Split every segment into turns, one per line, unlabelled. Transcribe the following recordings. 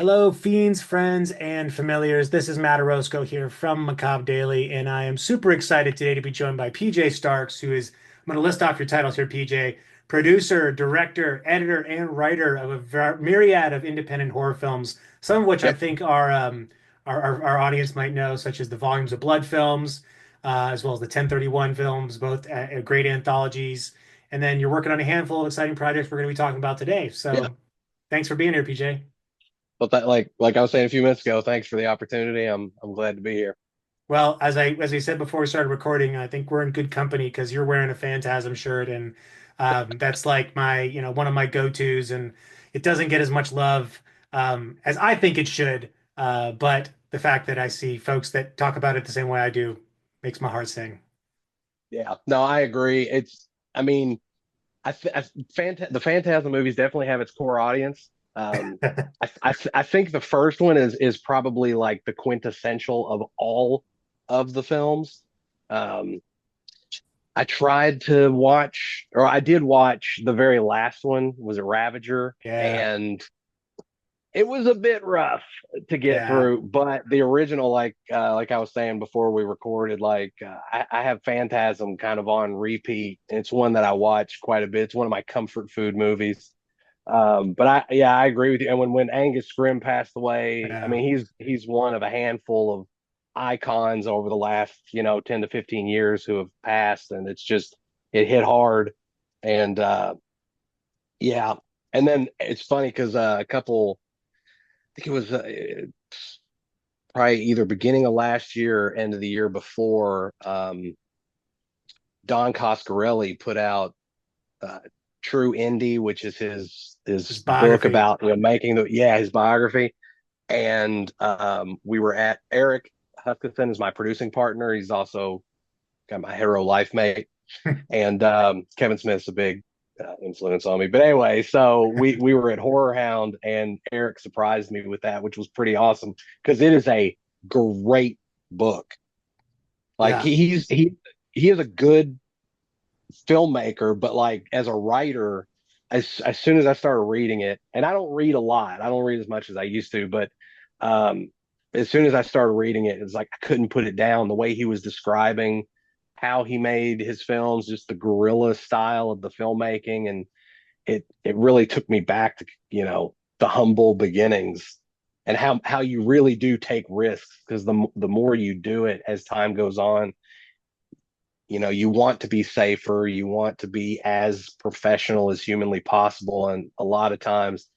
Hello, fiends, friends, and familiars. This is Matt Orozco here from Macabre Daily, and I am super excited today to be joined by PJ Starks, who is, I'm going to list off your titles here, PJ, producer, director, editor, and writer of a myriad of independent horror films, some of which I
Yep.
think our audience might know, such as the Volumes of Blood films, as well as the 1031 films, both great anthologies. And then you're working on a handful of exciting projects we're going to be talking about today.
Yeah.
So thanks for being here, PJ.
But that like I was saying a few minutes ago, thanks for the opportunity. I'm glad to be here.
Well, as we said before we started recording, I think we're in good company because you're wearing a Phantasm shirt, and that's like my, one of my go-tos, and it doesn't get as much love as I think it should. But the fact that I see folks that talk about it the same way I do makes my heart sing.
Yeah. No, I agree. I mean, the Phantasm movies definitely have its core audience. I think the first one is probably like the quintessential of all of the films. Um, I tried to watch, or I did watch the very last one, was it Ravager?
Yeah,
And it was a bit rough to get
yeah.
through, but the original, like I was saying before we recorded, I have Phantasm kind of on repeat. It's one that I watch quite a bit. It's one of my comfort food movies. But I agree with you. And when Angus Scrimm passed away, I
Yeah.
mean, he's one of a handful of icons over the last 10 to 15 years who have passed, and it hit hard. And yeah, and then it's funny because a couple. I think it was probably either beginning of last year or end of the year before. Don Coscarelli put out uh, True Indie, which is
His
his book
biography.
about making his biography. And we were at Eric Huskisson is my producing partner. He's also got my hero life mate, and Kevin Smith's a big influence on me. But anyway, so we were at Horror Hound, and Eric surprised me with that, which was pretty awesome because it is a great book. Like
Yeah.
he is a good filmmaker, but like as a writer, as soon as I started reading it, and I don't read a lot, I don't read as much as I used to, but um, as soon as I started reading it, it's like I couldn't put it down. The way he was describing how he made his films, just the guerrilla style of the filmmaking, and it really took me back to the humble beginnings and how you really do take risks because the more you do it as time goes on, you want to be safer, you want to be as professional as humanly possible, and a lot of times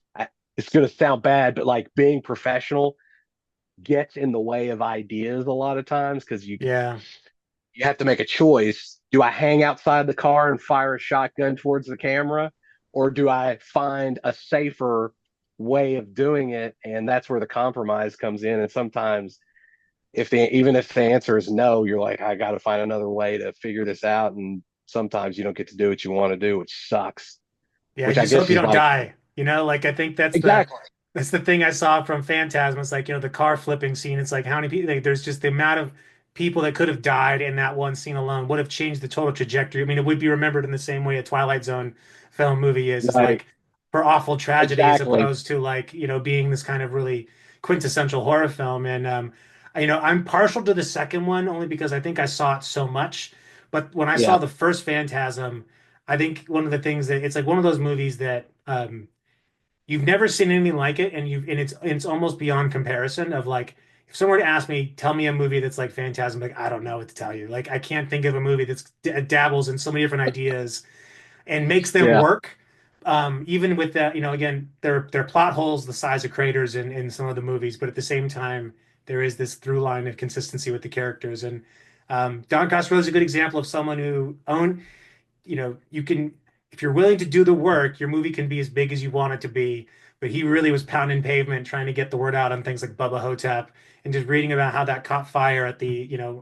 it's going to sound bad, but like being professional gets in the way of ideas a lot of times because
Yeah.
you have to make a choice. Do I hang outside the car and fire a shotgun towards the camera, or do I find a safer way of doing it? And that's where the compromise comes in. And sometimes, even if the answer is no, you're like, I got to find another way to figure this out. And sometimes you don't get to do what you want to do, which sucks.
Yeah,
Which
you
I
just hope
guess
you
is
don't
like
die. Like I think
exactly,
that's the thing I saw from Phantasm. It's like, the car flipping scene. It's like how many people, like, there's just the amount of people that could have died in that one scene alone would have changed the total trajectory. I mean, it would be remembered in the same way a Twilight Zone film movie is
right,
like for awful tragedy as
exactly,
opposed to like, being this kind of really quintessential horror film. And I'm partial to the second one only because I think I saw it so much. But when I saw
yeah,
the first Phantasm, I think one of the things that it's like one of those movies that you've never seen anything like it, and it's almost beyond comparison of like if someone were to ask me, tell me a movie that's like Phantasm, like I don't know what to tell you. Like I can't think of a movie that's dabbles in so many different ideas and makes them
yeah,
work. Even with that, again, they're plot holes the size of craters in some of the movies, but at the same time, there is this through line of consistency with the characters. And Don Coscarelli is a good example of someone who own you can, if you're willing to do the work, your movie can be as big as you want it to be. But he really was pounding pavement trying to get the word out on things like Bubba Hotep and just reading about how that caught fire at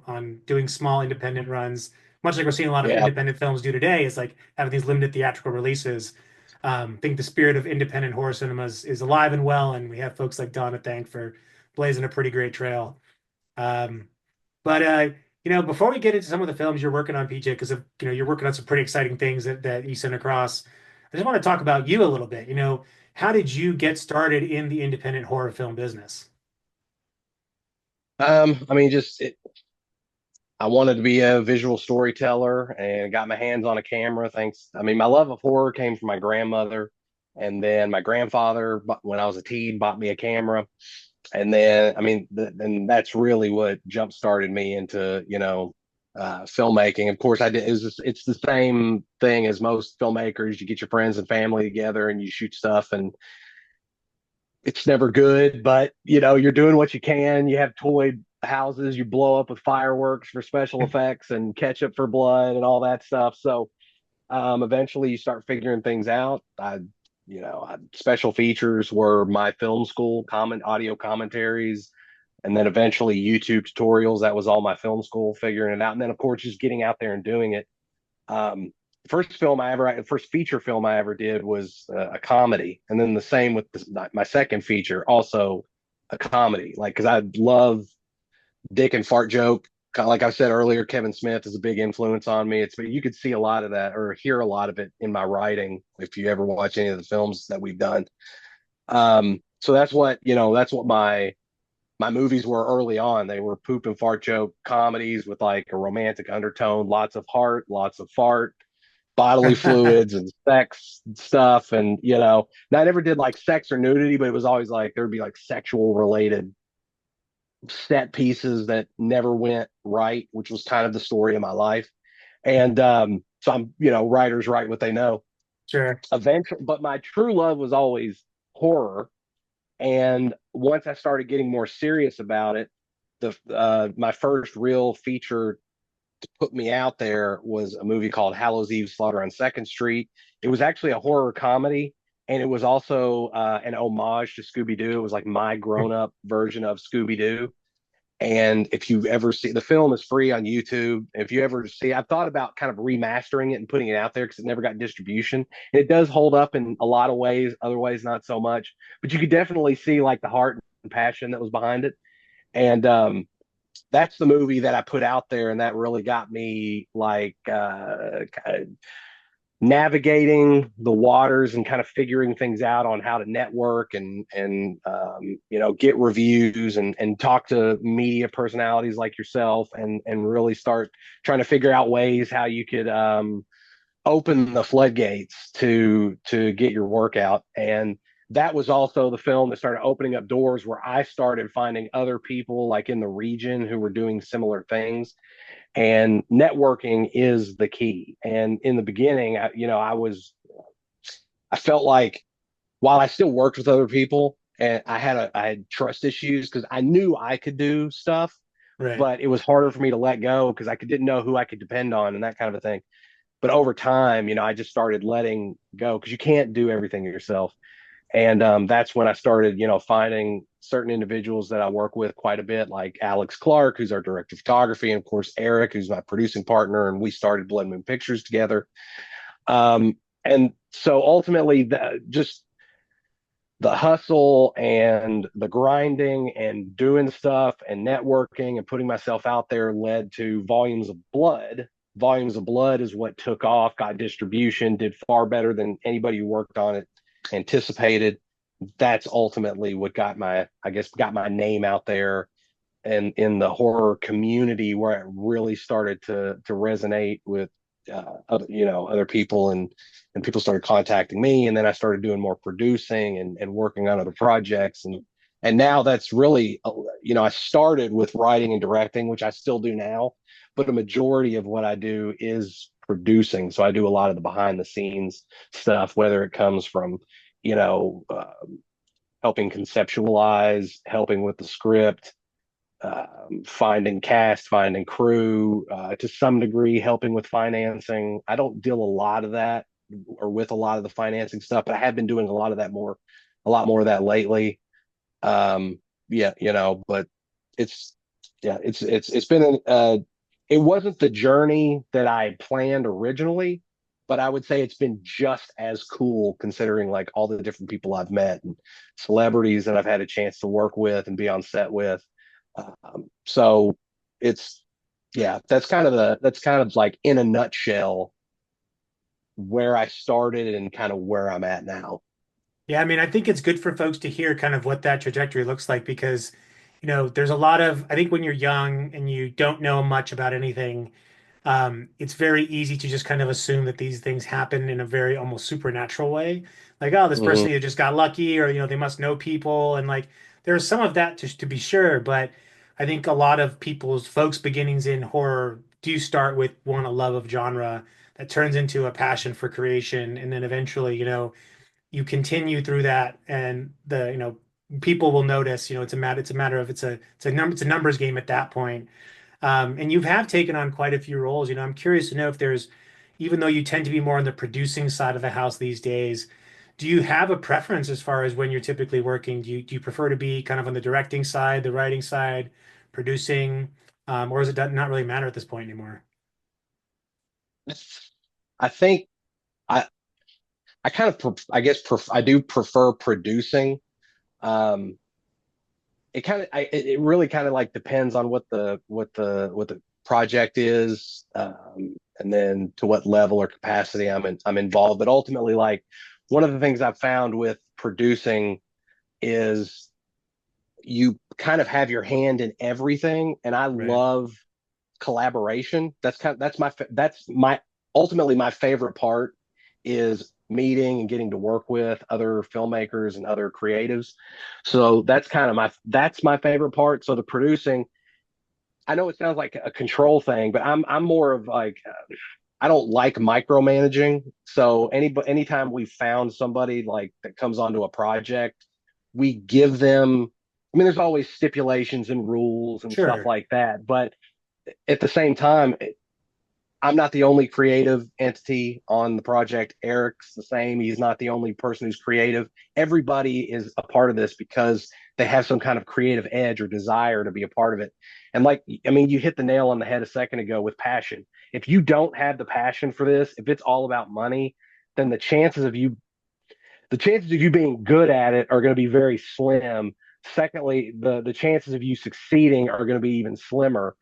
on doing small independent runs, much like we're seeing a lot of
yeah,
independent films do today, is like having these limited theatrical releases. I think the spirit of independent horror cinema is alive and well, and we have folks like Don to thank for blazing a pretty great trail. Um, but before we get into some of the films you're working on, PJ, because you're working on some pretty exciting things that you sent across. I just want to talk about you a little bit. How did you get started in the independent horror film business?
I mean, I wanted to be a visual storyteller and got my hands on a camera. Thanks. I mean, my love of horror came from my grandmother, and then my grandfather, when I was a teen, bought me a camera. And then, I mean, and that's really what jump started me into, filmmaking. Of course, I did. It's the same thing as most filmmakers. You get your friends and family together and you shoot stuff, and it's never good, but you're doing what you can. You have toy houses, you blow up with fireworks for special effects and ketchup for blood and all that stuff. So eventually you start figuring things out. Special features were my film school, audio commentaries, and then eventually YouTube tutorials. That was all my film school, figuring it out. And then, of course, just getting out there and doing it. First feature film I ever did was a comedy, and then the same with my second feature, also a comedy. Like, because I love dick and fart joke. Kind of like I said earlier, Kevin Smith is a big influence on me. You could see a lot of that or hear a lot of it in my writing if you ever watch any of the films that we've done. So that's what my movies were early on. They were poop and fart joke comedies with like a romantic undertone, lots of heart, lots of fart, bodily fluids and sex stuff. And, I never did like sex or nudity, but it was always like there'd be like sexual related set pieces that never went right, which was kind of the story of my life. And so writers write what they know.
Sure.
Eventually, but my true love was always horror. And once I started getting more serious about it, the my first real feature to put me out there was a movie called Hallows Eve Slaughter on Second Street. It was actually a horror comedy, and it was also an homage to Scooby Doo. It was like my grown up version of Scooby Doo. And if you ever see the film is free on YouTube. If you ever see, I've thought about kind of remastering it and putting it out there because it never got distribution. And it does hold up in a lot of ways, other ways not so much. But you could definitely see like the heart and passion that was behind it. And that's the movie that I put out there, and that really got me like kind of navigating the waters and kind of figuring things out on how to network and get reviews and talk to media personalities like yourself and really start trying to figure out ways how you could open the floodgates to get your work out. And that was also the film that started opening up doors where I started finding other people like in the region who were doing similar things, and networking is the key. And in the beginning, I felt like while I still worked with other people and I had trust issues because I knew I could do stuff,
Right.
but it was harder for me to let go because I didn't know who I could depend on and that kind of a thing. But over time, I just started letting go because you can't do everything yourself. And that's when I started, finding certain individuals that I work with quite a bit, like Alex Clark, who's our director of photography, and of course Eric, who's my producing partner, and we started Blood Moon Pictures together. And so ultimately, just the hustle and the grinding and doing stuff and networking and putting myself out there led to Volumes of Blood. Volumes of Blood is what took off, got distribution, did far better than anybody who worked on it anticipated. That's ultimately what got my name out there and in the horror community where it really started to resonate with other people, and people started contacting me, and then I started doing more producing and working on other projects, and now that's really I started with writing and directing, which I still do now, but a majority of what I do is producing. So I do a lot of the behind the scenes stuff, whether it comes from you know uh, helping conceptualize, helping with the script, finding cast, finding crew, to some degree, helping with financing. I don't deal a lot of that or with a lot of the financing stuff, but I have been doing a lot more of that lately. Yeah, but it's, it's been it wasn't the journey that I planned originally, but I would say it's been just as cool considering like all the different people I've met and celebrities that I've had a chance to work with and be on set with. So it's yeah, that's kind of like in a nutshell where I started and kind of where I'm at now.
Yeah, I mean, I think it's good for folks to hear kind of what that trajectory looks like because, there's a lot of, I think when you're young and you don't know much about anything, it's very easy to just kind of assume that these things happen in a very almost supernatural way. Like, oh, this
Hmm.
person either just got lucky or, they must know people. And like, there's some of that to be sure. But I think a lot of folks' beginnings in horror do start with one, a love of genre that turns into a passion for creation. And then eventually, you continue through that and people will notice, it's a matter of it's a numbers game at that point. And you have taken on quite a few roles. I'm curious to know if there's, even though you tend to be more on the producing side of the house these days, do you have a preference as far as when you're typically working? Do you prefer to be kind of on the directing side, the writing side, producing, or does it not really matter at this point anymore?
I think I I kind of I guess I do prefer producing. Um, it kind of it really kind of like depends on what the project is, and then to what level or capacity I'm involved. But ultimately, like one of the things I've found with producing is you kind of have your hand in everything, and I
Right.
love collaboration. That's my ultimately my favorite part is meeting and getting to work with other filmmakers and other creatives. So that's my favorite part. So the producing, I know it sounds like a control thing, but I'm more of like I don't like micromanaging. So anytime we found somebody like that comes onto a project, we give them. I mean, there's always stipulations and rules and stuff
Sure.
like that, but at the same time, I'm not the only creative entity on the project. Eric's the same. He's not the only person who's creative. Everybody is a part of this because they have some kind of creative edge or desire to be a part of it. And like, I mean, you hit the nail on the head a second ago with passion. If you don't have the passion for this, if it's all about money, then the chances of you being good at it are going to be very slim. Secondly, the chances of you succeeding are going to be even slimmer.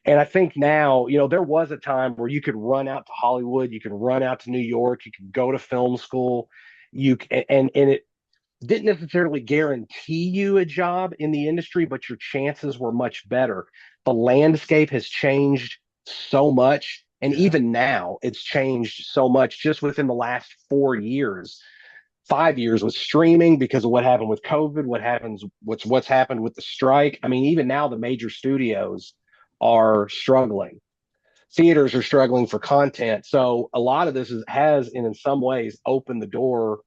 And I think now, there was a time where you could run out to Hollywood, you could run out to New York, you could go to film school, and it didn't necessarily guarantee you a job in the industry, but your chances were much better. The landscape has changed so much, and
Yeah.
even now it's changed so much just within the last 4 years. 5 years with streaming because of what happened with COVID, what's happened with the strike. I mean, even now the major studios are struggling. Theaters are struggling for content. So a lot of this has, and in some ways, opened the door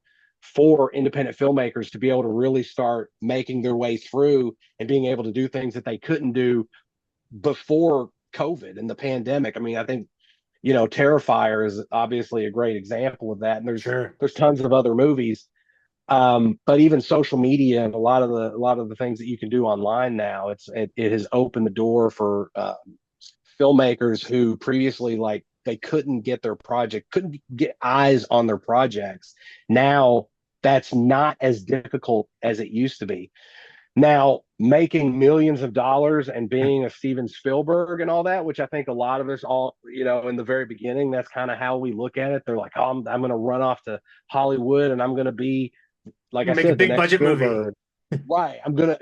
for independent filmmakers to be able to really start making their way through and being able to do things that they couldn't do before COVID and the pandemic. I mean, I think Terrifier is obviously a great example of that, and there's
Sure.
there's tons of other movies. But even social media and a lot of the things that you can do online now, it has opened the door for filmmakers who previously like they couldn't get eyes on their projects. Now that's not as difficult as it used to be. Now making millions of dollars and being a Steven Spielberg and all that, which I think a lot of us all, in the very beginning, that's kind of how we look at it. They're like, oh, I'm going to run off to Hollywood and I'm going to be, like I
Make a
said, the
big
next
budget movie.
Spielberg. Right. I'm gonna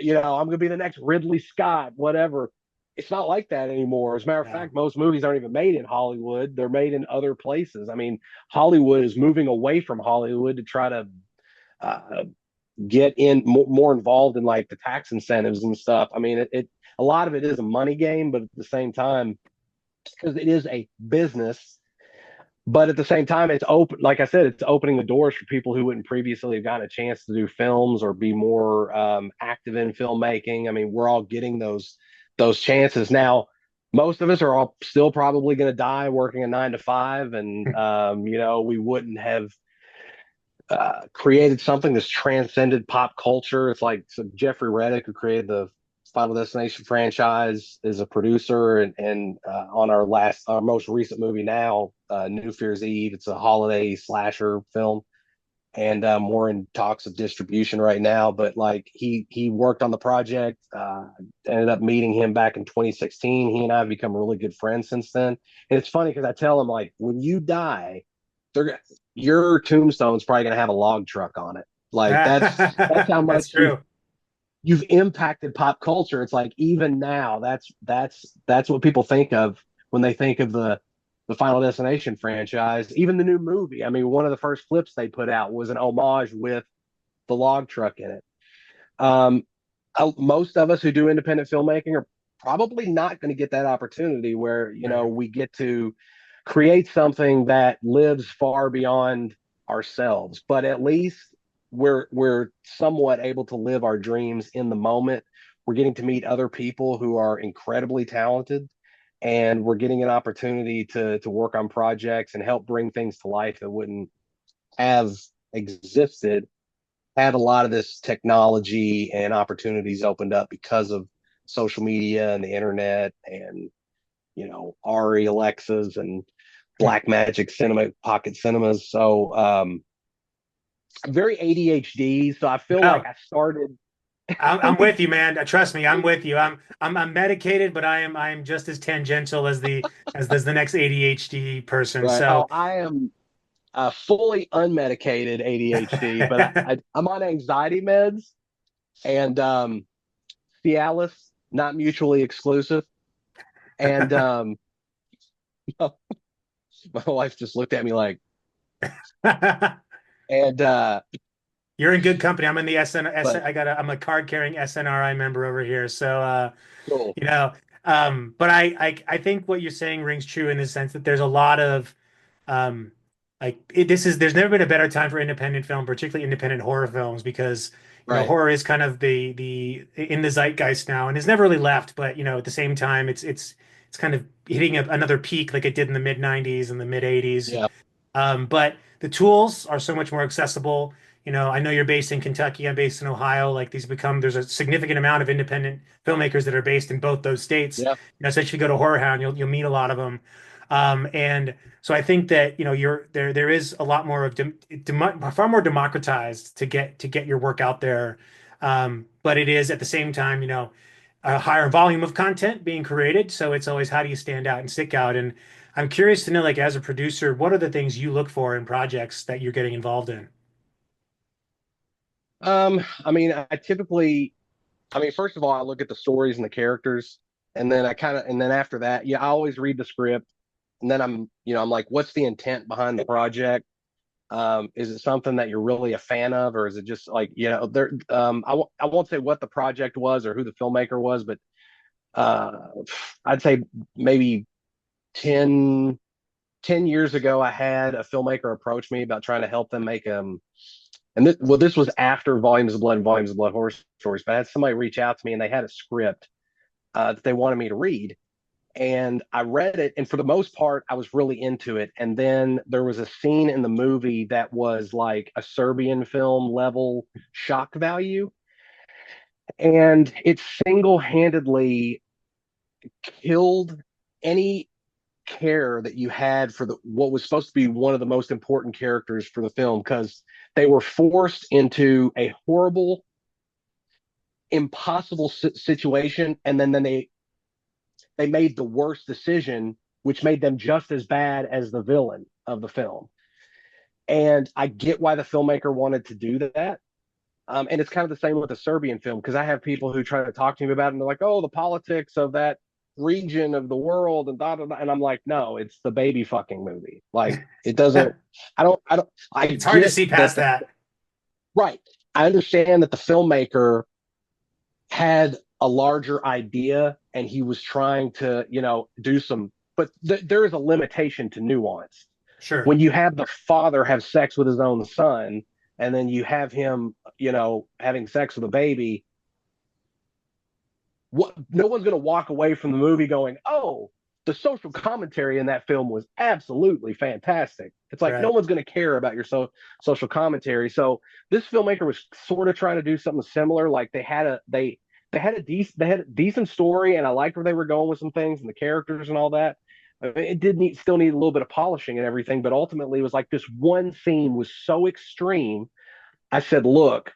be the next Ridley Scott, whatever. It's not like that anymore. As a matter of
Yeah.
fact, most movies aren't even made in Hollywood. They're made in other places. I mean, Hollywood is moving away from Hollywood to try to uh, get in more involved in like the tax incentives and stuff. I mean, a lot of it is a money game, but at the same time, because it is a business, but at the same time, it's open. Like I said, it's opening the doors for people who wouldn't previously have gotten a chance to do films or be more active in filmmaking. I mean, we're all getting those chances now. Most of us are all still probably going to die working a 9 to 5, and we wouldn't have created something that's transcended pop culture. It's like so Jeffrey Reddick, who created the Final Destination franchise, is a producer, and on our most recent movie now, New Fear's Eve. It's a holiday slasher film, and we're in talks of distribution right now. But like he worked on the project, ended up meeting him back in 2016. He and I have become really good friends since then. And it's funny because I tell him like, when you die, they're your tombstone's probably going to have a log truck on it. Like that's how
That's
much
true.
you've impacted pop culture. It's like even now, that's what people think of when they think of the Final Destination franchise. Even the new movie. I mean, one of the first clips they put out was an homage with the log truck in it. Um, Most of us who do independent filmmaking are probably not going to get that opportunity where
Right.
we get to create something that lives far beyond ourselves, but at least we're somewhat able to live our dreams in the moment. We're getting to meet other people who are incredibly talented, and we're getting an opportunity to work on projects and help bring things to life that wouldn't have existed had a lot of this technology and opportunities opened up because of social media and the internet and Ari Alexas and
Hmm.
Black Magic Cinema Pocket Cinemas. So I'm very ADHD. So I feel like
No,
I started.
I'm with you, man. Trust me, I'm with you. I'm medicated, but I am just as tangential as the next ADHD person.
Right. Oh,
So
I am fully unmedicated ADHD, but I'm on anxiety meds and Cialis, not mutually exclusive. And my wife just looked at me like, and
you're in good company. I'm in the
but
I'm a card carrying SNRI member over here. So
cool.
you know, but I think what you're saying rings true in the sense that there's a lot of um there's never been a better time for independent film, particularly independent horror films, because
Right.
horror is kind of the in the zeitgeist now and it's never really left, but at the same time it's kind of hitting another peak like it did in the mid 90s and the mid 80s.
Yeah.
But the tools are so much more accessible. I know you're based in Kentucky. I'm based in Ohio. Like there's a significant amount of independent filmmakers that are based in both those states.
Yeah.
So if you go to Horror Hound, you'll meet a lot of them. And so I think that there is a lot more of far more democratized to get your work out there. But it is at the same time, a higher volume of content being created. So it's always how do you stand out and stick out? And I'm curious to know, like, as a producer, what are the things you look for in projects that you're getting involved in?
I mean, first of all, I look at the stories and the characters, and then and then after that, yeah, I always read the script, and then I'm like, what's the intent behind the project? Is it something that you're really a fan of, or is it just like, I won't say what the project was or who the filmmaker was, but uh, I'd say maybe 10 10 years ago, I had a filmmaker approach me about trying to help them make this was after Volumes of Blood and Volumes of Blood horror stories, but I had somebody reach out to me and they had a script that they wanted me to read. And I read it, and for the most part, I was really into it. And then there was a scene in the movie that was like a Serbian film level shock value, and it single handedly killed any care that you had for the what was supposed to be one of the most important characters for the film, because they were forced into a horrible, impossible situation, and then they made the worst decision, which made them just as bad as the villain of the film. And I get why the filmmaker wanted to do that. And it's kind of the same with the Serbian film, because I have people who try to talk to me about it and they're like, oh, the politics of that region of the world and da, da, da. And I'm like, no, it's the baby fucking movie. Like it doesn't, I
It's hard to
get
see
that
past that.
right. I understand that the filmmaker had a larger idea and he was trying to, do some, but there is a limitation to nuance.
Sure.
When you have the father have sex with his own son, and then you have him, having sex with a baby, no one's going to walk away from the movie going, oh, the social commentary in that film was absolutely fantastic. It's like no
Right.
one's going to care about your social commentary. So this filmmaker was sort of trying to do something similar. Like they had a decent story, and I liked where they were going with some things and the characters and all that. I mean, it did still need a little bit of polishing and everything, but ultimately it was like this one scene was so extreme. I said, look,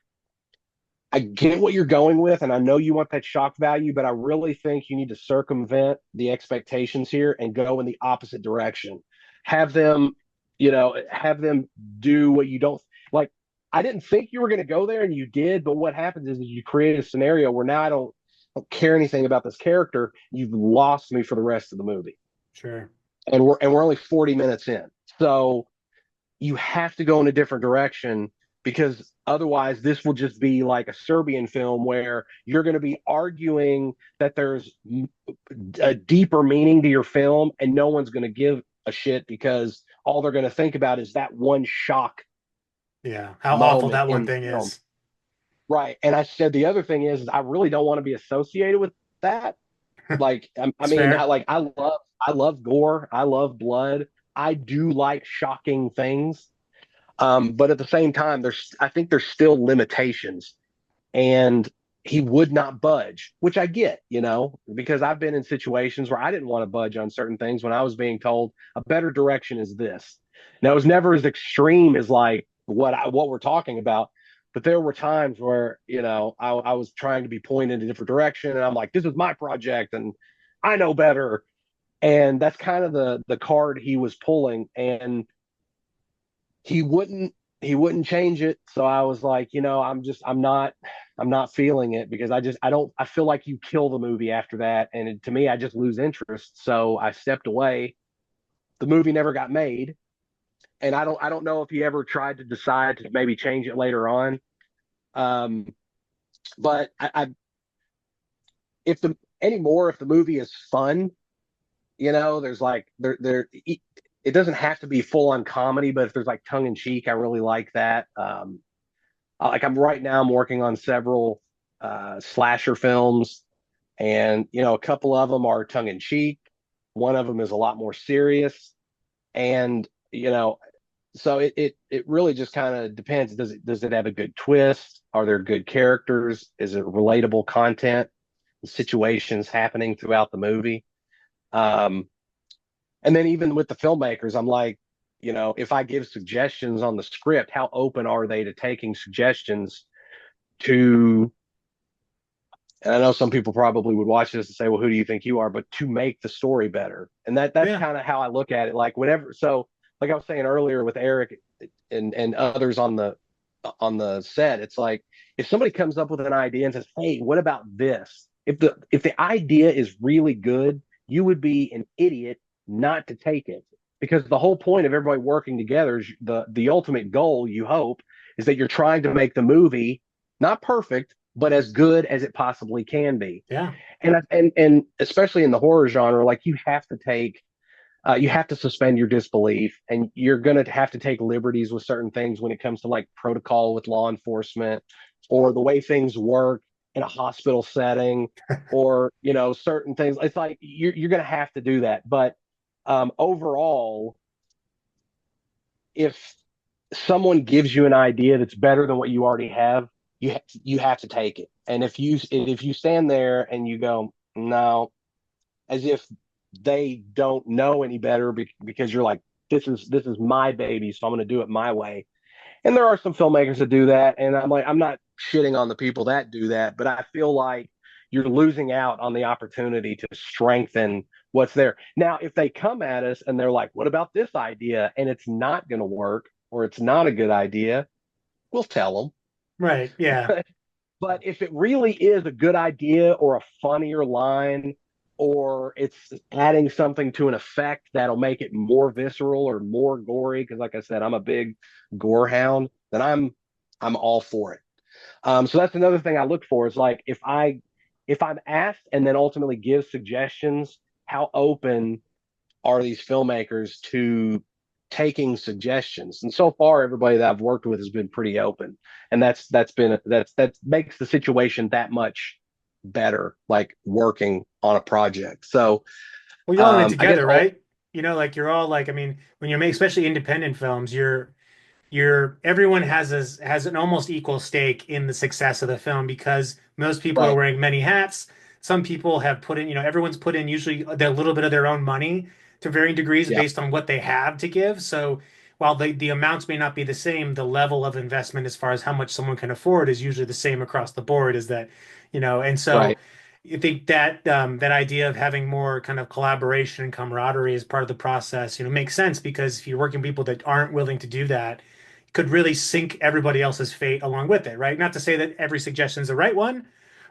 I get what you're going with, and I know you want that shock value, but I really think you need to circumvent the expectations here and go in the opposite direction. Have them, have them do what you don't like. I didn't think you were going to go there, and you did. But what happens is you create a scenario where now I don't care anything about this character. You've lost me for the rest of the movie,
Sure.
and we're only 40 minutes in. So you have to go in a different direction because otherwise this will just be like a Serbian film where you're going to be arguing that there's a deeper meaning to your film and no one's going to give a shit because all they're going to think about is that one shock
Yeah. How awful
moment
that one
in the
thing
film.
is.
Right. And I said the other thing is I really don't want to be associated with that. Like I
It's
mean,
fair.
I love gore, I love blood. I do like shocking things. But at the same time, I think there's still limitations, and he would not budge, which I get, because I've been in situations where I didn't want to budge on certain things when I was being told a better direction is this. Now, it was never as extreme as like what we're talking about, but there were times where I was trying to be pointed in a different direction, and I'm like, this is my project, and I know better, and that's kind of the card he was pulling, and he wouldn't he wouldn't change it. So I was like, I'm not feeling it because I feel like you kill the movie after that, and to me I just lose interest. So I stepped away. The movie never got made, and I don't know if he ever tried to decide to maybe change it later on. Um, but I if the anymore if the movie is fun, there's like there it doesn't have to be full on comedy, but if there's like tongue in cheek, I really like that. Like I'm working on several slasher films, and a couple of them are tongue in cheek. One of them is a lot more serious, and so it really just kind of depends. Does it have a good twist? Are there good characters? Is it relatable content? Situations happening throughout the movie. Um, and then even with the filmmakers, I'm like, if I give suggestions on the script, how open are they to taking suggestions to, and I know some people probably would watch this and say, well, who do you think you are? But to make the story better. And that's
Yeah.
kind of how I look at it. Like whenever, so like I was saying earlier with Eric and others on the set, it's like if somebody comes up with an idea and says, hey, what about this? If the idea is really good, you would be an idiot not to take it. Because the whole point of everybody working together is the ultimate goal, you hope, is that you're trying to make the movie not perfect, but as good as it possibly can be.
Yeah.
And especially in the horror genre, like you have to suspend your disbelief, and you're going to have to take liberties with certain things when it comes to like protocol with law enforcement or the way things work in a hospital setting, or certain things. It's like you're going to have to do that. But overall, if someone gives you an idea that's better than what you already have, you have to take it. And if you stand there and you go no, as if they don't know any better because you're like, this is my baby, so I'm going to do it my way. And there are some filmmakers that do that, and I'm like, I'm not shitting on the people that do that, but I feel like you're losing out on the opportunity to strengthen what's there. Now, if they come at us and they're like, what about this idea? And it's not going to work or it's not a good idea, we'll tell
Right. Yeah.
them. But if it really is a good idea or a funnier line, or it's adding something to an effect that'll make it more visceral or more gory, because like I said, I'm a big gore hound, then I'm all for it. So that's another thing I look for is like if I'm asked and then ultimately give suggestions, how open are these filmmakers to taking suggestions? And so far, everybody that I've worked with has been pretty open, and that makes the situation that much better, like working on a project. So
Well, you're all in it
I guess
together,
all
right? Like you're all like, I mean, when you're making, especially independent films, everyone has an almost equal stake in the success of the film because most people are
right,
wearing many hats. Some people have put in, everyone's put in usually their little bit of their own money to varying degrees
yeah,
based on what they have to give. So while the amounts may not be the same, the level of investment as far as how much someone can afford is usually the same across the board. Is that, and so
right,
I think that that idea of having more kind of collaboration and camaraderie as part of the process, makes sense because if you're working with people that aren't willing to do that, could really sink everybody else's fate along with it, right? Not to say that every suggestion is the right one,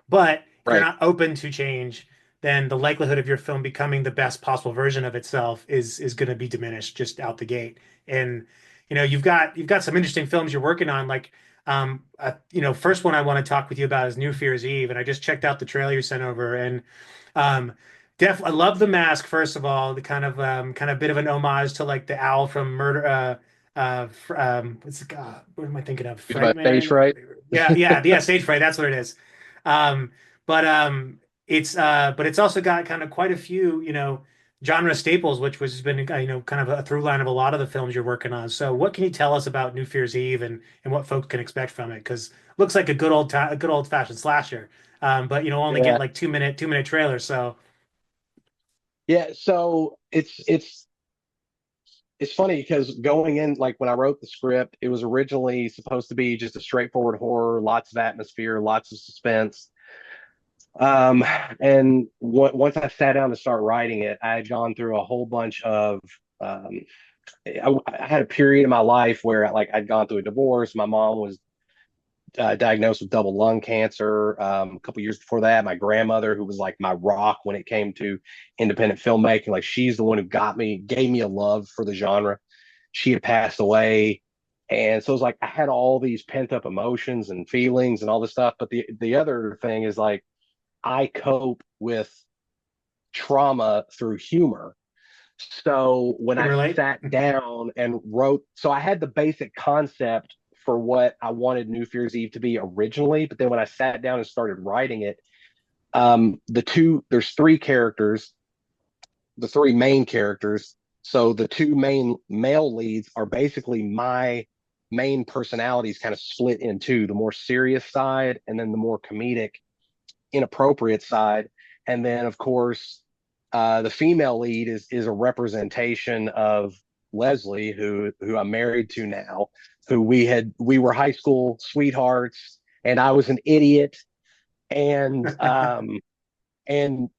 but if you're
Right.
not open to change, then the likelihood of your film becoming the best possible version of itself is going to be diminished just out the gate. And you've got some interesting films you're working on, like first one I want to talk with you about is New Fear's Eve, and I just checked out the trailer you sent over, and um, I love the mask. First of all, the kind of bit of an homage to like the owl from Murder. What's the what am I thinking of?
It's about stage
Frightmare.
fright.
Yeah, Stage Fright. That's what it is. Um, but it's also got kind of quite a few genre staples, which has been kind of a through line of a lot of the films you're working on. So, what can you tell us about New Fear's Eve and what folks can expect from it? Because looks like a good old fashioned slasher. But only get
Yeah.
like 2 minute trailers. So
Yeah. So it's funny because going in, like when I wrote the script, it was originally supposed to be just a straightforward horror, lots of atmosphere, lots of suspense. Um, and once I sat down to start writing it, I had gone through a whole bunch of. Um, I had a period in my life where like I'd gone through a divorce. My mom was diagnosed with double lung cancer. A couple years before that, my grandmother, who was like my rock when it came to independent filmmaking, like she's the one who gave me a love for the genre. She had passed away. And so it was like I had all these pent up emotions and feelings and all this stuff. But the other thing is like I cope with trauma through humor. So when
can
I
relate.
sat down and wrote, so I had the basic concept for what I wanted New Fear's Eve to be originally, but then when I sat down and started writing it, there's three characters, the three main characters. So the two main male leads are basically my main personalities kind of split in two, the more serious side and then the more comedic, inappropriate side. And then of course, the female lead is a representation of Leslie, who I'm married to now, who we were high school sweethearts, and I was an idiot, and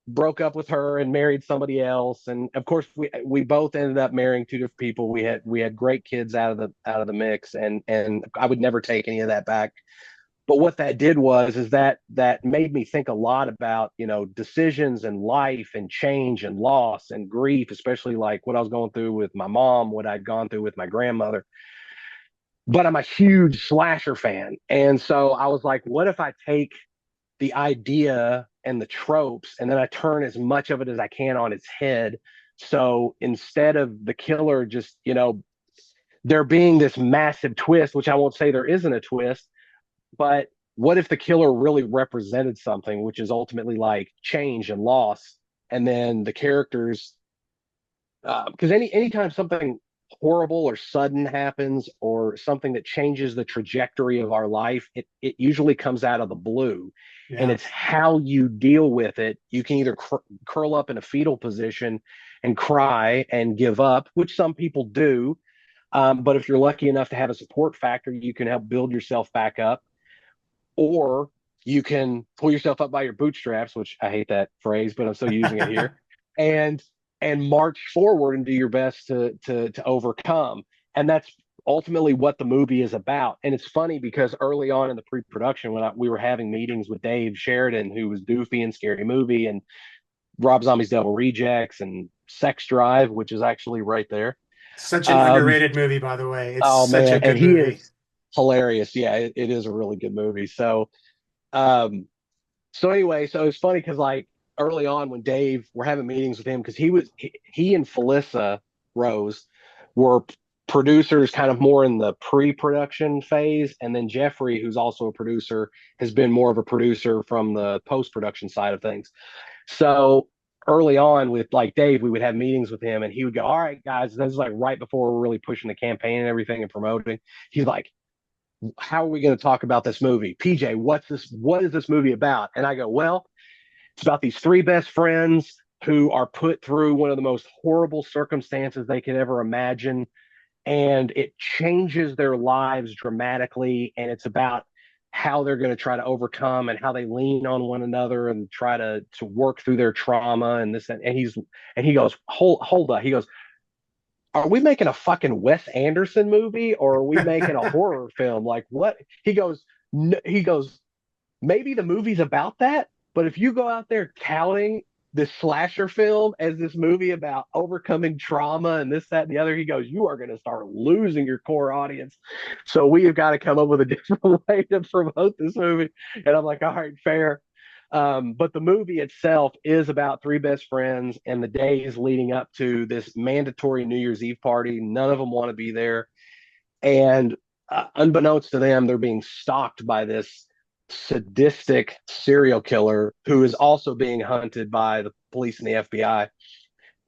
broke up with her and married somebody else. And of course, we both ended up marrying two different people. We had great kids out of the mix, and I would never take any of that back. But what that did was is that made me think a lot about decisions and life and change and loss and grief, especially like what I was going through with my mom, what I'd gone through with my grandmother. But I'm a huge slasher fan, and so I was like, what if I take the idea and the tropes and then I turn as much of it as I can on its head? So instead of the killer just there being this massive twist, which I won't say there isn't a twist, but what if the killer really represented something, which is ultimately like change and loss, and then the characters, because anytime something horrible or sudden happens or something that changes the trajectory of our life, it usually comes out of the blue, and
Yeah.
it's how you deal with it. You can either curl up in a fetal position and cry and give up, which some people do. But if you're lucky enough to have a support factor, you can help build yourself back up, or you can pull yourself up by your bootstraps, which I hate that phrase, but I'm still using it here, and march forward and do your best to overcome. And that's ultimately what the movie is about. And it's funny because early on in the pre-production, when we were having meetings with Dave Sheridan, who was Doofy in Scary Movie, and Rob Zombie's Devil Rejects, and Sex Drive, which is actually right there.
Such an
Um,
underrated movie, by the way. It's
oh
such a
man, and
good
he
movie.
is hilarious. Yeah, it is a really good movie. Um, so anyway, so it's funny because like early on when Dave, we're having meetings with him because he and Felissa Rose were producers kind of more in the pre-production phase, and then Jeffrey, who's also a producer, has been more of a producer from the post-production side of things. So early on with like Dave, we would have meetings with him, and he would go, "All right, guys, this is like right before we're really pushing the campaign and everything and promoting." He's like, how are we going to talk about this movie? PJ, what is this movie about? And I go, well, it's about these three best friends who are put through one of the most horrible circumstances they could ever imagine, and it changes their lives dramatically, and it's about how they're going to try to overcome and how they lean on one another and try to work through their trauma and this, and he goes, hold up, he goes, are we making a fucking Wes Anderson movie or are we making a horror film? Like what? He goes, maybe the movie's about that, but if you go out there touting this slasher film as this movie about overcoming trauma and this, that, and the other, he goes, you are going to start losing your core audience. So we have got to come up with a different way to promote this movie. And I'm like, all right, fair. But the movie itself is about three best friends and the days leading up to this mandatory New Year's Eve party. None of them want to be there. And unbeknownst to them, they're being stalked by this sadistic serial killer who is also being hunted by the police and the FBI.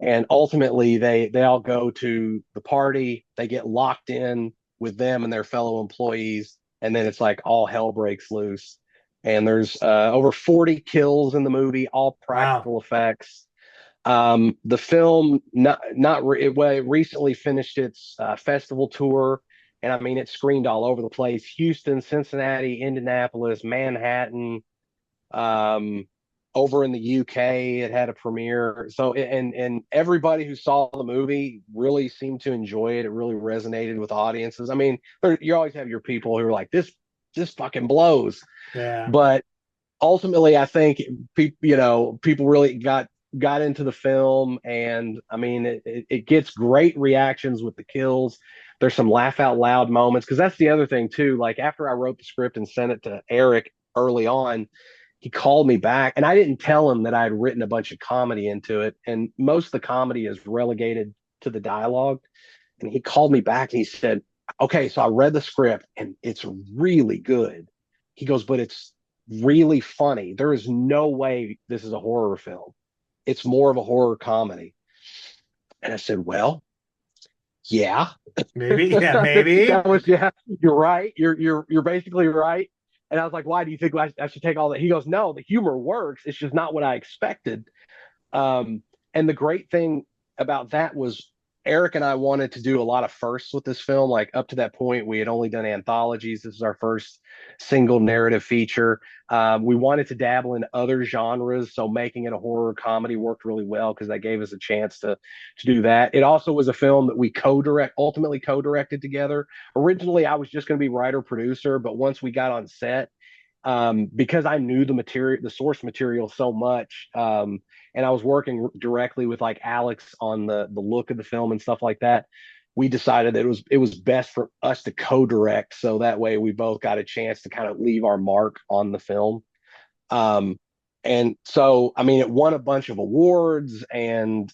And ultimately, they all go to the party. They get locked in with them and their fellow employees, and then it's like all hell breaks loose. And there's over 40 kills in the movie, all
Wow.
practical effects. The film it recently finished its festival tour, and I mean it screened all over the place: Houston, Cincinnati, Indianapolis, Manhattan. Um, Over in the UK, it had a premiere. So and everybody who saw the movie really seemed to enjoy it. It really resonated with audiences. I mean, you always have your people who are like this fucking blows,
Yeah.
but ultimately, I think people really got into the film, and I mean, it gets great reactions with the kills. There's some laugh out loud moments because that's the other thing too. Like after I wrote the script and sent it to Eric early on, he called me back, and I didn't tell him that I had written a bunch of comedy into it, and most of the comedy is relegated to the dialogue. And he called me back and he said, "Okay, so I read the script and it's really good." He goes, "But it's really funny. There is no way this is a horror film. It's more of a horror comedy." And I said, "Well, yeah."
Maybe. Yeah,
That
maybe.
was yeah. You're right. You're basically right. And I was like, "Why do you think I should take all that?" He goes, "No, the humor works. It's just not what I expected." Um, and the great thing about that was Eric and I wanted to do a lot of firsts with this film. Like up to that point, we had only done anthologies. This is our first single narrative feature. We wanted to dabble in other genres, so making it a horror comedy worked really well because that gave us a chance to do that. It also was a film that we ultimately co-directed together. Originally, I was just going to be writer producer, but once we got on set, because I knew the source material so much, and I was working directly with like Alex on the look of the film and stuff like that. We decided that it was best for us to co-direct, so that way we both got a chance to kind of leave our mark on the film. Um, and so, I mean, it won a bunch of awards, and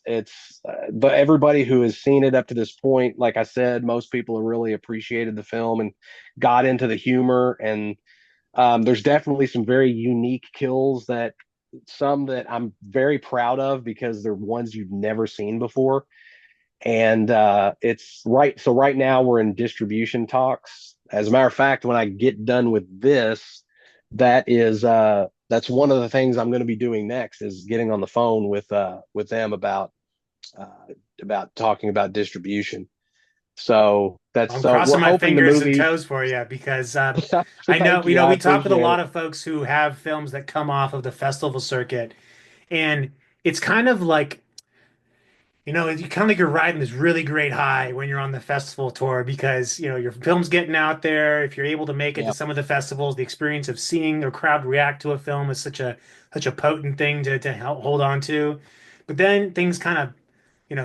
but everybody who has seen it up to this point, like I said, most people have really appreciated the film and got into the humor and there's definitely some very unique kills some that I'm very proud of because they're ones you've never seen before. And it's right. So right now we're in distribution talks. As a matter of fact, when I get done with this, that's one of the things I'm going to be doing next is getting on the phone with them uh, about talking about distribution.
I'm
So we're
crossing my
hoping the
fingers and
movie.
toes for you because I know,
Thank you. I
we talk with a
appreciate
lot
it.
of folks who have films that come off of the festival circuit, and it's kind of like, you kind of like you're riding this really great high when you're on the festival tour because, your film's getting out there. If you're able to make it to
Yeah.
some of the festivals, the experience of seeing a crowd react to a film is such a potent thing to help hold on to. But then things kind of,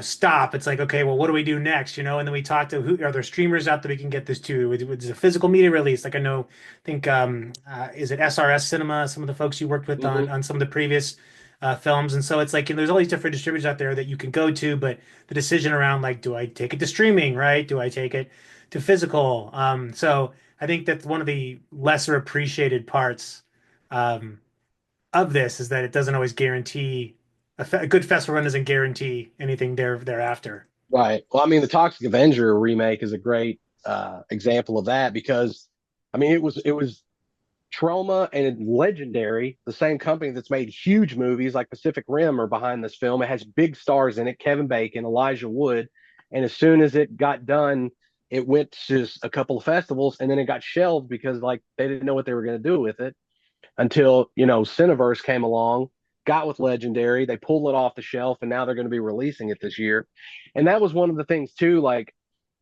stop. It's like, okay, well, what do we do next? And then we talk to who are there streamers out that we can get this to? With a physical media release? Like I think is it SRS Cinema? Some of the folks you worked with on
Hmm.
on some of the previous films, and so it's like there's all these different distributors out there that you can go to, but the decision around like, do I take it to streaming, right? Do I take it to physical? So I think that's one of the lesser appreciated parts um, of this is that it doesn't always guarantee a good festival run doesn't guarantee anything thereafter.
Right. Well, I mean, the Toxic Avenger remake is a great example of that because, I mean, it was Trauma and Legendary, the same company that's made huge movies like Pacific Rim, are behind this film. It has big stars in it: Kevin Bacon, Elijah Wood, and as soon as it got done, it went to a couple of festivals, and then it got shelved because like they didn't know what they were going to do with it until Cineverse came along got with Legendary. They pulled it off the shelf, and now they're going to be releasing it this year. And that was one of the things too. Like,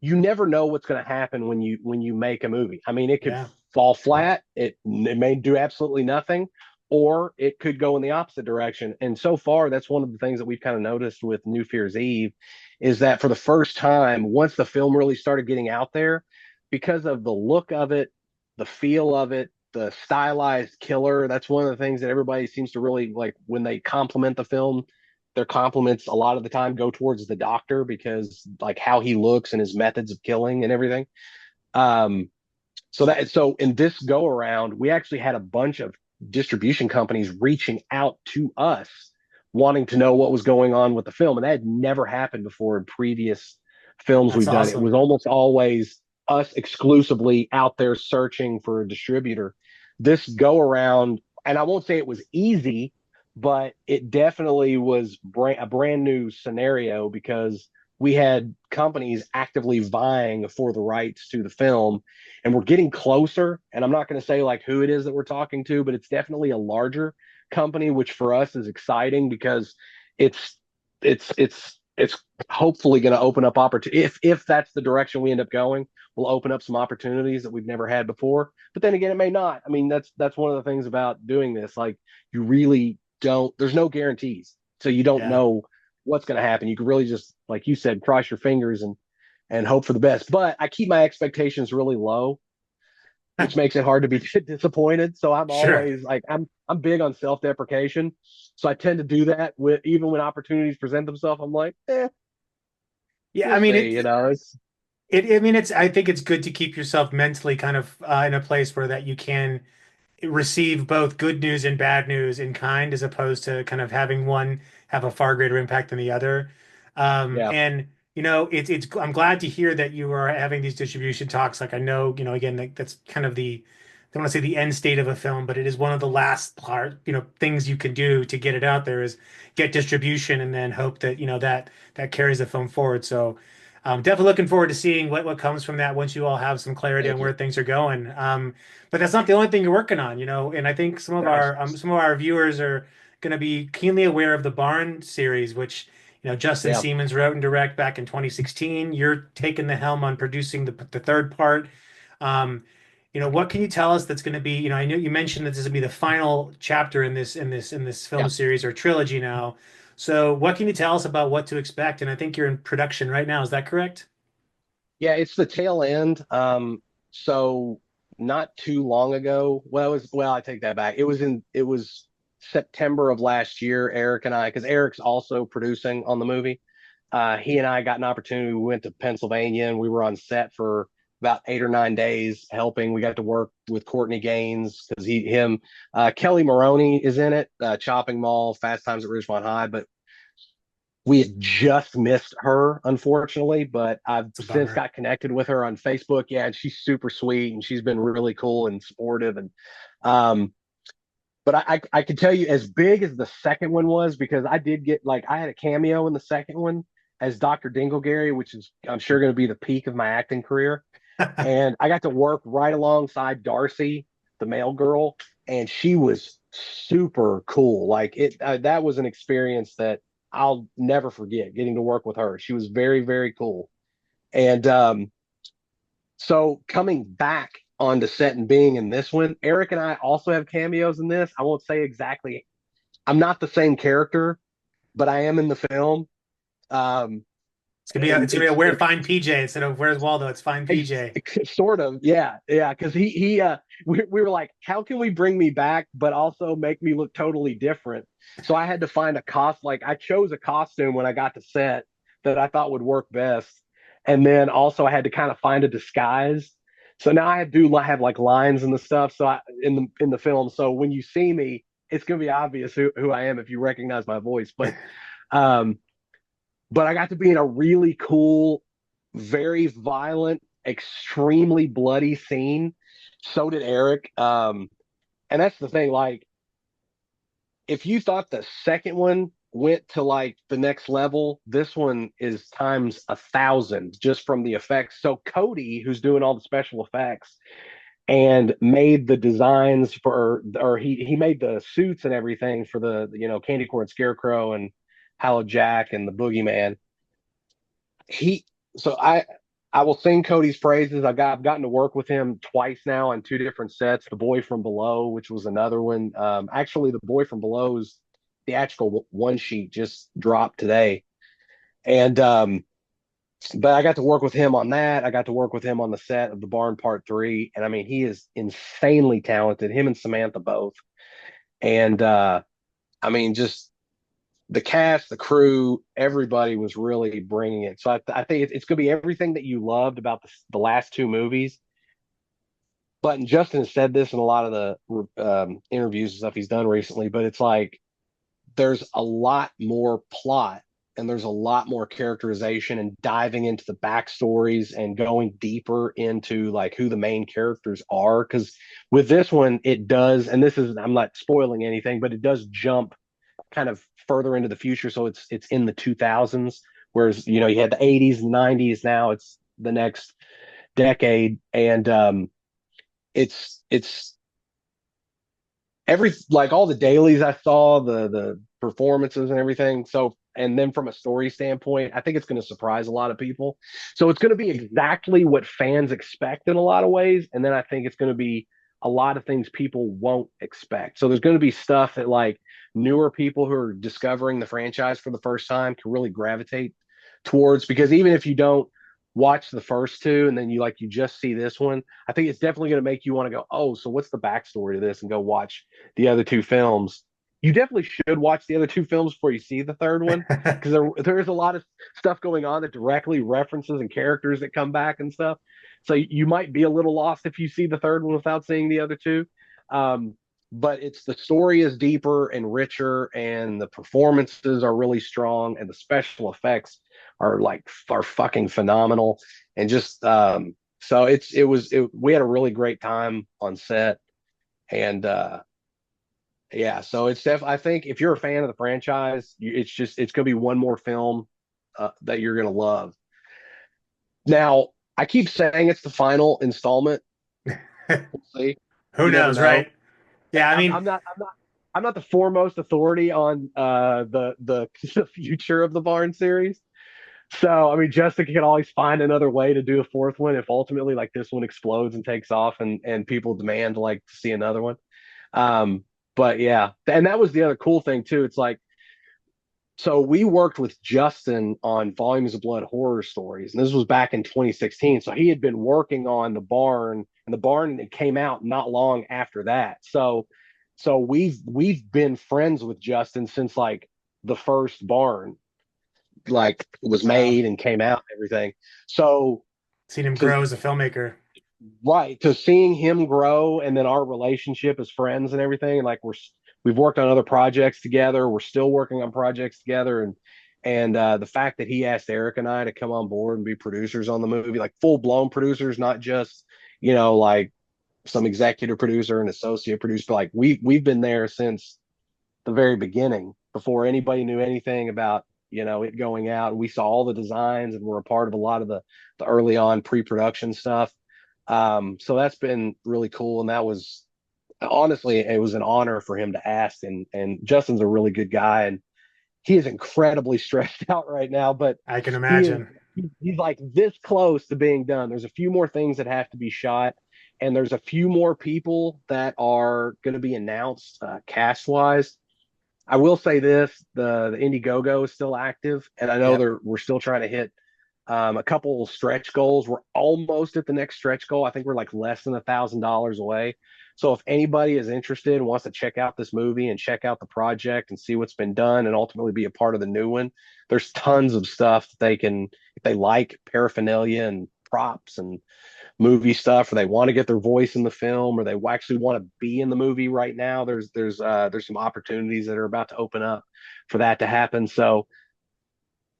you never know what's going to happen when you make a movie. I mean, it could
Yeah.
fall flat. It may do absolutely nothing, or it could go in the opposite direction. And so far, that's one of the things that we've kind of noticed with New Fear's Eve, is that for the first time, once the film really started getting out there, because of the look of it, the feel of it, the stylized killer, that's one of the things that everybody seems to really like when they compliment the film. Their compliments a lot of the time go towards the doctor because like how he looks and his methods of killing and everything. Um, so in this go around, we actually had a bunch of distribution companies reaching out to us wanting to know what was going on with the film, and that had never happened before in previous films
That's
we've done. It was
awesome.
almost always us exclusively out there searching for a distributor. This go around, and I won't say it was easy, but it definitely was a brand new scenario because we had companies actively vying for the rights to the film, and we're getting closer. And I'm not going to say like who it is that we're talking to, but it's definitely a larger company, which for us is exciting because it's it's hopefully going to open up opportunity. If that's the direction we end up going, we'll open up some opportunities that we've never had before. But then again, it may not. I mean, that's one of the things about doing this. Like, you really don't. There's no guarantees, so you don't
Yeah.
know what's going to happen. You can really just, like you said, cross your fingers and hope for the best. But I keep my expectations really low, which makes it hard to be disappointed. So I'm
Sure.
always like, I'm big on self-deprecation. So I tend to do that with even when opportunities present themselves. I'm like,
Yeah,
we'll
I mean
see. You know, it's
I mean it's I think it's good to keep yourself mentally kind of in a place where that you can receive both good news and bad news in kind, as opposed to kind of having one have a far greater impact than the other.
yeah,
And it's I'm glad to hear that you are having these distribution talks. Like I know, again, that's kind of the I don't want to say the end state of a film, but it is one of the last part, things you can do to get it out there is get distribution and then hope that, that carries the film forward. So definitely looking forward to seeing what comes from that once you all have some clarity on
thank you.
where things are going. But that's not the only thing you're working on, and I think
No,
some of our viewers are going to be keenly aware of the Barn series, which Justin
yeah,
Siemens wrote and direct back in 2016. You're taking the helm on producing the third part. Um, what can you tell us that's going to be? I know you mentioned that this is going to be the final chapter in this film
yeah.
series or trilogy now. So, what can you tell us about what to expect? And I think you're in production right now. Is that correct?
Yeah, it's the tail end. So not too long ago. I take that back. It was September of last year. Eric and I, because Eric's also producing on the movie. He and I got an opportunity. We went to Pennsylvania and we were on set for about 8 or 9 days helping. We got to work with Courtney Gaines because Kelly Maroney is in it. Chopping Mall, Fast Times at Ridgemont High, but we had just missed her, unfortunately, but I've
It's a
since
bummer.
got connected with her on Facebook. Yeah, and she's super sweet and she's been really cool and supportive. And um, but I can tell you as big as the second one was because I did get like I had a cameo in the second one as Dr. Dinglegary, which is I'm sure going to be the peak of my acting career. And I got to work right alongside Darcy, the male girl, and she was super cool. Like that was an experience that I'll never forget getting to work with her. She was very, very cool. And so coming back onto set and being in this one, Eric and I also have cameos in this. I won't say exactly. I'm not the same character, but I am in the film. Um, and
It's gonna be a where find PJ instead of where's Waldo. It's find PJ.
sort of, yeah, because we were like, how can we bring me back, but also make me look totally different? So I had to find a like I chose a costume when I got to set that I thought would work best, and then also I had to kind of find a disguise. So now I do have like lines and the stuff. So in the film, so when you see me, it's gonna be obvious who I am if you recognize my voice. Um, but I got to be in a really cool, very violent, extremely bloody scene. So did Eric. And that's the thing. Like, if you thought the second one went to like the next level, this one is times 1,000 just from the effects. So Cody, who's doing all the special effects, and made the designs for, or he made the suits and everything for the, Candy Corn Scarecrow and Hollow Jack and the Boogeyman. He so I will sing Cody's praises. I've gotten to work with him twice now on two different sets. The Boy from Below, which was another one. Actually, the Boy from Below's theatrical one sheet just dropped today, and but I got to work with him on that. I got to work with him on the set of The Barn Part Three, and I mean, he is insanely talented. Him and Samantha both, and I mean, just the cast, the crew, everybody was really bringing it. So I think it's going to be everything that you loved about the last two movies. But and Justin has said this in a lot of the interviews and stuff he's done recently. But it's like there's a lot more plot and there's a lot more characterization and diving into the backstories and going deeper into like who the main characters are. Because with this one, it does, and this is I'm not spoiling anything, but it does jump kind of further into the future. So it's in the 2000s, whereas you had the 80s and 90s. Now it's the next decade, and it's every like all the dailies I saw, the performances and everything. So and then from a story standpoint, I think it's going to surprise a lot of people. So it's going to be exactly what fans expect in a lot of ways, and then I think it's going to be a lot of things people won't expect. So there's going to be stuff that like newer people who are discovering the franchise for the first time can really gravitate towards, because even if you don't watch the first two and then you just see this one, I think it's definitely going to make you want to go, oh, so what's the backstory to this, and go watch the other two films. You definitely should watch the other two films before you see the third one, because there is a lot of stuff going on that directly references and characters that come back and stuff. So you might be a little lost if you see the third one without seeing the other two. Um, but it's the story is deeper and richer, and the performances are really strong, and the special effects are fucking phenomenal, and just so we had a really great time on set, and yeah, so I think if you're a fan of the franchise, it's gonna be one more film that you're gonna love. Now, I keep saying it's the final installment. We'll see.
Who
You never
knows,
know.
right? Yeah, I mean,
I'm not the foremost authority on the future of the Barn series. So I mean, Jessica can always find another way to do a fourth one if ultimately like this one explodes and takes off, and people demand like to see another one. Um, but yeah, and that was the other cool thing too. It's like, so we worked with Justin on Volumes of Blood horror stories, and this was back in 2016. So he had been working on the Barn, and the Barn it came out not long after that. So we've been friends with Justin since like the first Barn like was
wow,
made and came out and everything. So
seen him
to
grow as a filmmaker.
right to seeing him grow, and then our relationship as friends and everything, like we've worked on other projects together, we're still working on projects together, and the fact that he asked Eric and I to come on board and be producers on the movie, like full blown producers, not just like some executive producer and associate producer, but like we've been there since the very beginning, before anybody knew anything about it going out. We saw all the designs and were a part of a lot of the early on pre-production stuff. So that's been really cool, and that was honestly it was an honor for him to ask. And Justin's a really good guy, and he is incredibly stressed out right now, but
I can
he is
imagine.
he's like this close to being done. There's a few more things that have to be shot, and there's a few more people that are going to be announced cast wise. I will say this: the Indiegogo is still active, and I know
Yep.
we're still trying to hit a couple stretch goals. We're almost at the next stretch goal. I think we're like less than $1,000 away. So if anybody is interested and wants to check out this movie and check out the project and see what's been done and ultimately be a part of the new one, there's tons of stuff they can, if they like paraphernalia and props and movie stuff, or they want to get their voice in the film, or they actually want to be in the movie right now. There's some opportunities that are about to open up for that to happen. So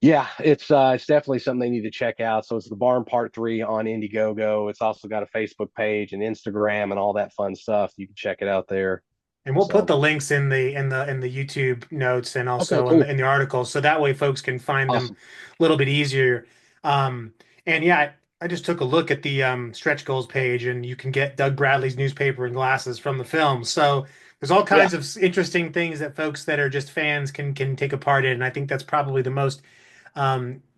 yeah, it's definitely something they need to check out. So it's the Barn Part Three on Indiegogo. It's also got a Facebook page and Instagram and all that fun stuff. You can check it out there.
And we'll put
So
the links in the YouTube notes and
okay,
also in
cool,
the article, so that way folks can find them
awesome.
a little bit easier. Um, and yeah, I just took a look at the stretch goals page, and you can get Doug Bradley's newspaper and glasses from the film. So there's all
Yeah,
kinds of interesting things that folks that are just fans can take a part in. And I think that's probably the most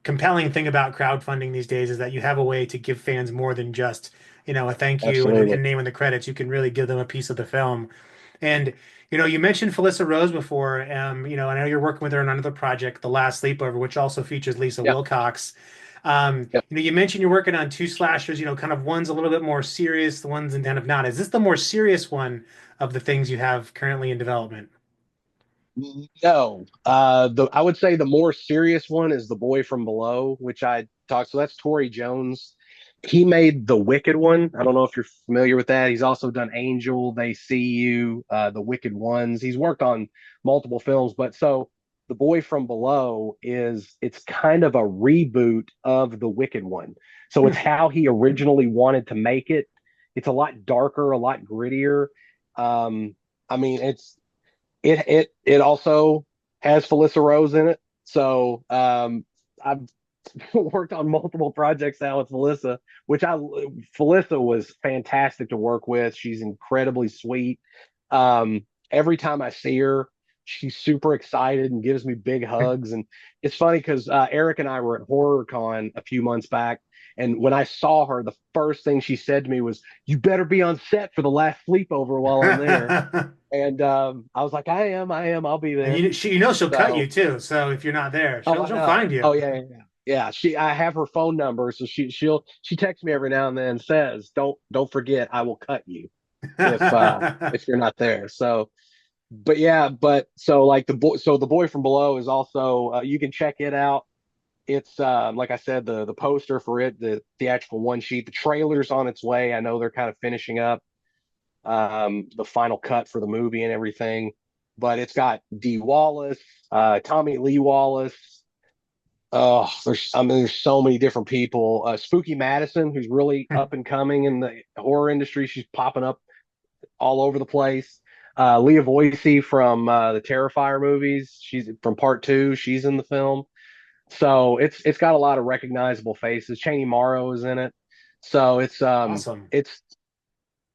compelling thing about crowdfunding these days is that you have a way to give fans more than just, a thank you and
absolutely.
a name in the credits. You can really give them a piece of the film. And you mentioned Felissa Rose before. I know you're working with her on another project, The Last Sleepover, which also features Lisa
Yeah,
Wilcox.
yeah.
You mentioned you're working on two slashers, kind of one's a little bit more serious, the one's kind of not. Is this the more serious one of the things you have currently in development?
No, the I would say the more serious one is The Boy from Below, which I talked. So that's Tory Jones. He made the Wicked one. I don't know if you're familiar with that. He's also done Angel, They See You, The Wicked Ones. He's worked on multiple films, but so The Boy from Below it's kind of a reboot of the Wicked one. So it's
Hmm.
how he originally wanted to make it. It's a lot darker, a lot grittier. I mean, it also has Felissa Rose in it. So I've worked on multiple projects now with Felissa, which I Felissa was fantastic to work with. She's incredibly sweet. Every time I see her, she's super excited and gives me big hugs. And it's funny because Eric and I were at HorrorCon a few months back. And when I saw her, the first thing she said to me was, "You better be on set for the last sleepover while I'm there." And I was like, I am, I'll be
And
there.
she'll cut you
So,
too. So if you're not there,
oh,
she'll
I
she'll
know.
find you.
Oh, yeah, yeah, yeah. Yeah, I have her phone number, so she texts me every now and then and says, "Don't forget, I will cut you if you're not there." So, but yeah, but so like the boy from below is also you can check it out. It's like I said, the poster for it, the theatrical one sheet, the trailer's on its way. I know they're kind of finishing up the final cut for the movie and everything. But it's got Dee Wallace, Tommy Lee Wallace. Oh, there's so many different people. Spooky Madison, who's really up and coming in the horror industry. She's popping up all over the place. Leah Voicey from the Terrifier movies. She's from Part Two. She's in the film. So it's got a lot of recognizable faces. Cheney Morrow is in it. So
Awesome.
it's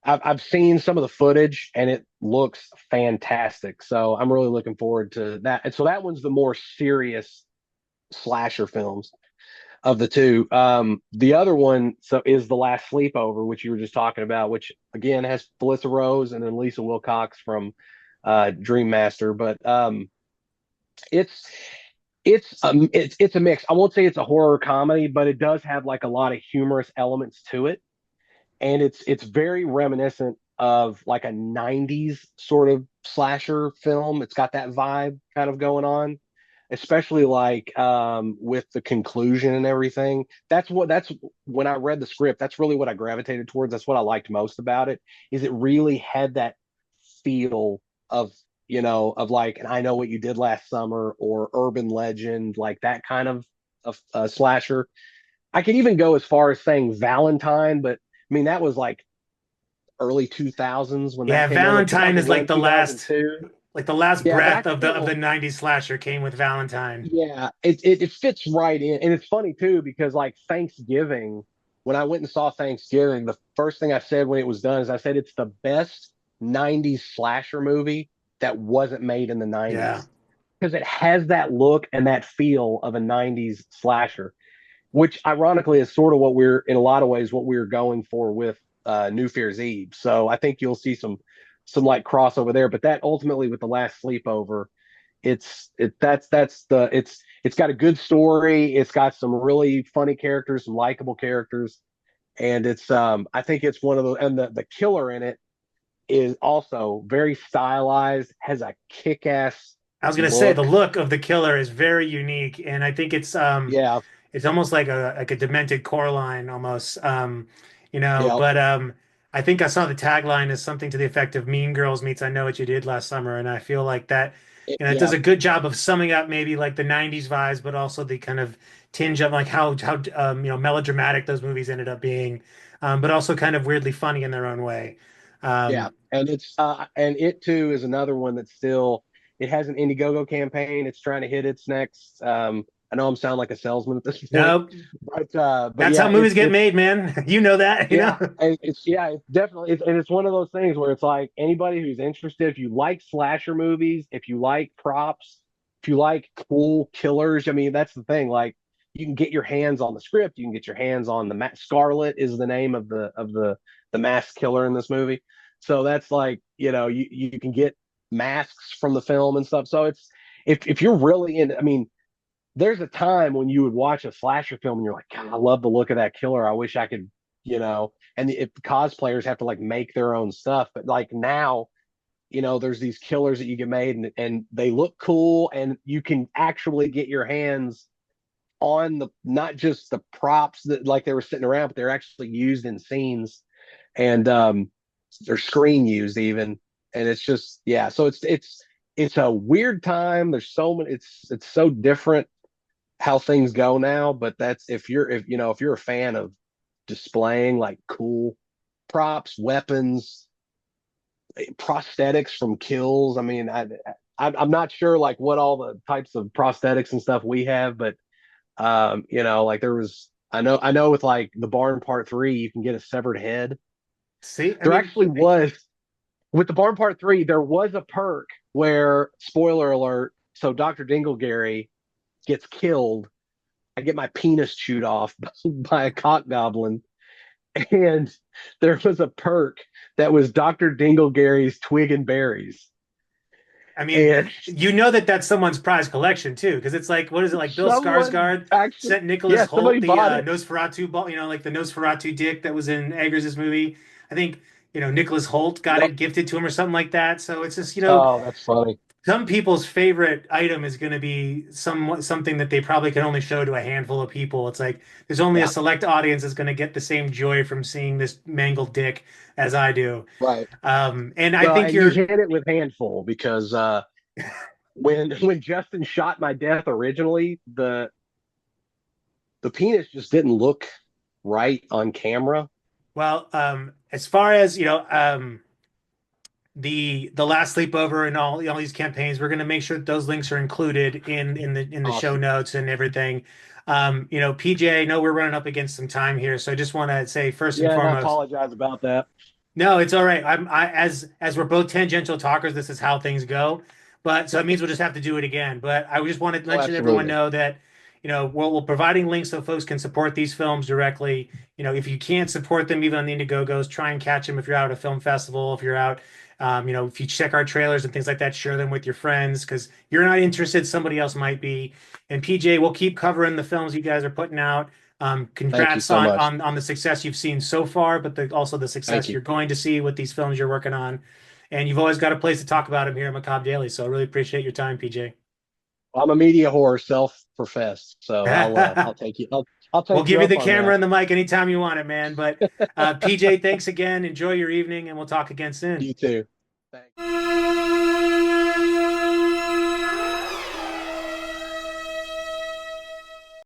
I've seen some of the footage and it looks fantastic. So I'm really looking forward to that. And so that one's the more serious slasher films of the two. The other one is The Last Sleepover, which you were just talking about, which again has Felissa Rose and then Lisa Wilcox from Dream Master. But it's it's a mix. I won't say it's a horror comedy, but it does have like a lot of humorous elements to it, and it's very reminiscent of like a 90s sort of slasher film. It's got that vibe kind of going on, especially like with the conclusion and everything. That's when I read the script, that's really what I gravitated towards. That's what I liked most about it, is it really had that feel of of like, and I Know What You Did Last Summer or Urban Legend, like that kind of slasher. I could even go as far as saying Valentine, but I mean that was like early 2000s when that
Yeah,
came out, like
Valentine is
2001, 2002.
like the last
Yeah, but I
breath of the
feel
90s slasher came with Valentine.
yeah, it fits right in. And it's funny too because like Thanksgiving, when I went and saw Thanksgiving, the first thing I said when it was done is I said it's the best 90s slasher movie that wasn't made in the
Yeah.
90s because it has that look and that feel of a 90s slasher, which ironically is sort of what we're in a lot of ways what we're going for with New Fear's Eve. So I think you'll see some like crossover there. But that ultimately with the last sleepover, it's got a good story. It's got some really funny characters, some likable characters, and it's I think it's one of the and the killer in it is also very stylized, has a kick ass
I was gonna say the
look.
look of the killer is very unique, and I think
Yeah,
it's almost like a demented Coraline almost.
yeah,
But I think I saw the tagline as something to the effect of Mean Girls meets I Know What You Did Last Summer, and I feel like that, it does
yeah,
a good job of summing up maybe like the 90s vibes, but also the kind of tinge of like how melodramatic those movies ended up being, but also kind of weirdly funny in their own way.
yeah.
Um,
And it too is another one that still it has an Indiegogo campaign. It's trying to hit its next. I know I'm sounding like a salesman at this point,
Nope.
but
That's how
yeah,
movies get made, man. You know that, you know?
yeah, it's definitely and it's one of those things where it's like anybody who's interested, if you like slasher movies, if you like props, if you like cool killers, I mean that's the thing. Like you can get your hands on the script, you can get your hands on Scarlet is the name of the masked killer in this movie. So that's like you can get masks from the film and stuff. So it's if you're really in, I mean there's a time when you would watch a slasher film and you're like, God, I love the look of that killer. I wish I could, and if cosplayers have to like make their own stuff, but like now, there's these killers that you get made and they look cool and you can actually get your hands on the, not just the props that like they were sitting around, but they're actually used in scenes and, they're screen used even. And it's just, yeah. So it's a weird time. There's so many, it's so different how things go now, but that's if you're a fan of displaying like cool props, weapons, prosthetics from kills. I mean, I'm not sure like what all the types of prosthetics and stuff we have, but like there was I know with like the Barn Part 3, you can get a severed head.
See, I
There
mean,
actually was with the Barn Part 3, there was a perk where spoiler alert, so Dr. Dingleberry gets killed. I get my penis chewed off by a cock goblin. And there was a perk that was Dr. Dingleberry's twig and berries.
I mean,
And
you know that that's someone's prize collection too, because it's like, what is it like? Bill
someone
Skarsgård
actually,
sent Nicholas
yeah,
Holt
somebody
the
bought it.
Nosferatu ball, like the Nosferatu dick that was in Eggers' movie. I think Nicholas Holt got
Yep.
it gifted to him or something like that. So it's just
Oh, that's funny.
some people's favorite item is going to be something that they probably can only show to a handful of people. It's like there's only a
Yeah,
select audience that's going to get the same joy from seeing this mangled dick as I do.
right.
And I
Well,
think
and you
you're
hit it with handful because when Justin shot my death originally, the penis just didn't look right on camera.
well, as far as the last sleepover and all these campaigns, we're going to make sure that those links are included in the show
Awesome.
notes and everything. PJ, I know we're running up against some time here, so I just want to say first and
Yeah, and I
foremost,
apologize about that.
no, it's all right. As we're both tangential talkers, this is how things go. But so it means we'll just have to do it again. But I just wanted to
Oh,
let everyone
absolutely.
know that, we're providing links so folks can support these films directly. If you can't support them even on the Indiegogos, try and catch them if you're out at a film festival, if you're out, if you check our trailers and things like that, share them with your friends because you're not interested, somebody else might be. And PJ, we'll keep covering the films you guys are putting out.
Thank you
Congrats
so
on,
much.
on on the success you've seen so far, but also the
Thank
success
you.
you're going to see with these films you're working on. And you've always got a place to talk about them here at Macabre Daily. So I really appreciate your time, PJ.
I'm a media whore, self-professed, so I'll take you. I'll
We'll
take
give
you
you
up
the
on
camera
that.
and the mic anytime you want it, man. But PJ, thanks again. Enjoy your evening, and we'll talk again soon.
You too. Thanks.